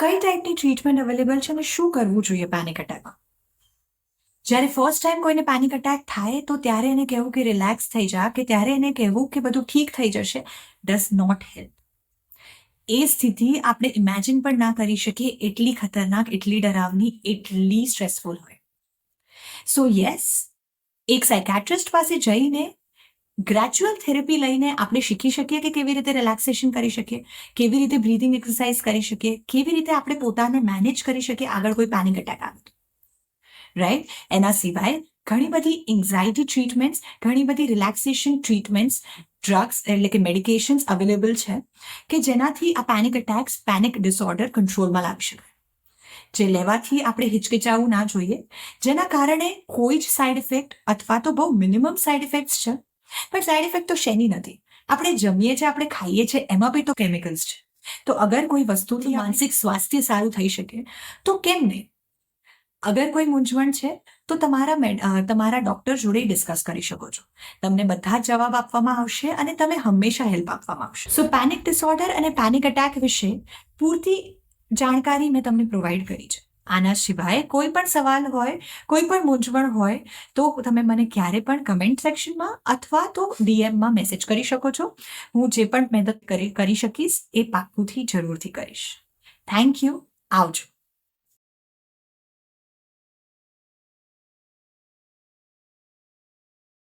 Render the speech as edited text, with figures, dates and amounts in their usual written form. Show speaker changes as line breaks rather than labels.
કઈ ટાઈપની treatment available છે અને શું કરવું જોઈએ પેનિક એટેકમાં? જ્યારે ફર્સ્ટ ટાઈમ કોઈને પેનિક એટેક થાય તો ત્યારે એને કહેવું કે રિલેક્સ થઈ જા, કે ત્યારે એને કહેવું કે બધું ઠીક થઈ જશે, ડઝ નોટ હેલ્પ. એ સ્થિતિ આપણે ઇમેજિન પણ ના કરી શકીએ, એટલી ખતરનાક, એટલી ડરાવની, એટલી સ્ટ્રેસફુલ હોય. સો યસ, એક સાયકેટ્રિસ્ટ પાસે જઈને ગ્રેજ્યુઅલ થેરેપી લઈને આપણે શીખી શકીએ કે કેવી રીતે રિલેક્સેશન કરી શકીએ, કેવી રીતે બ્રીધિંગ એક્સરસાઇઝ કરી શકીએ, કેવી રીતે આપણે પોતાને મેનેજ કરી શકીએ આગળ કોઈ પેનિક એટેક આવે તો. રાઈટ? એના સિવાય ઘણી બધી એન્ઝાયટી ટ્રીટમેન્ટ્સ, ઘણી બધી રિલેક્સેશન ટ્રીટમેન્ટ્સ, ડ્રગ્સ એટલે કે મેડિકેશન્સ અવેલેબલ છે કે જેનાથી આ પેનિક એટેક્સ, પેનિક ડિસઓર્ડર કંટ્રોલમાં લાવી શકાય. જે લેવાથી આપણે હિચકિચાવવું ના જોઈએ, જેના કારણે કોઈ જ સાઇડ ઇફેક્ટ અથવા તો બહુ મિનિમમ સાઇડ ઇફેક્ટ્સ છે, પણ સાઇડ ઇફેક્ટ તો શેની નથી? આપણે જમીએ છીએ, આપણે ખાઈએ છીએ, એમાં બી તો કેમિકલ્સ છે. તો અગર કોઈ વસ્તુથી માનસિક સ્વાસ્થ્ય સારું થઈ શકે તો કેમ નહીં? અગર કોઈ મૂંઝવણ છે તો તમારા ડોક્ટર જોડે ડિસ્કસ કરી શકો છો. તમને બધા જ જવાબ આપવામાં આવશે અને તમે હંમેશા હેલ્પ આપવામાં આવશે. સો પેનિક ડિસઓર્ડર અને પેનિક એટેક વિશે પૂરતી જાણકારી મેં તમને પ્રોવાઈડ કરી છે. આના સિવાય કોઈ પણ સવાલ હોય, કોઈ પણ મૂંઝવણ હોય તો તમે મને ક્યારે પણ કમેન્ટ સેક્શનમાં અથવા તો ડીએમમાં મેસેજ કરી શકો છો. હું જે પણ મદદ કરી શકીશ એ પાક્કુથી જરૂરથી કરીશ. Thank you. આવજો.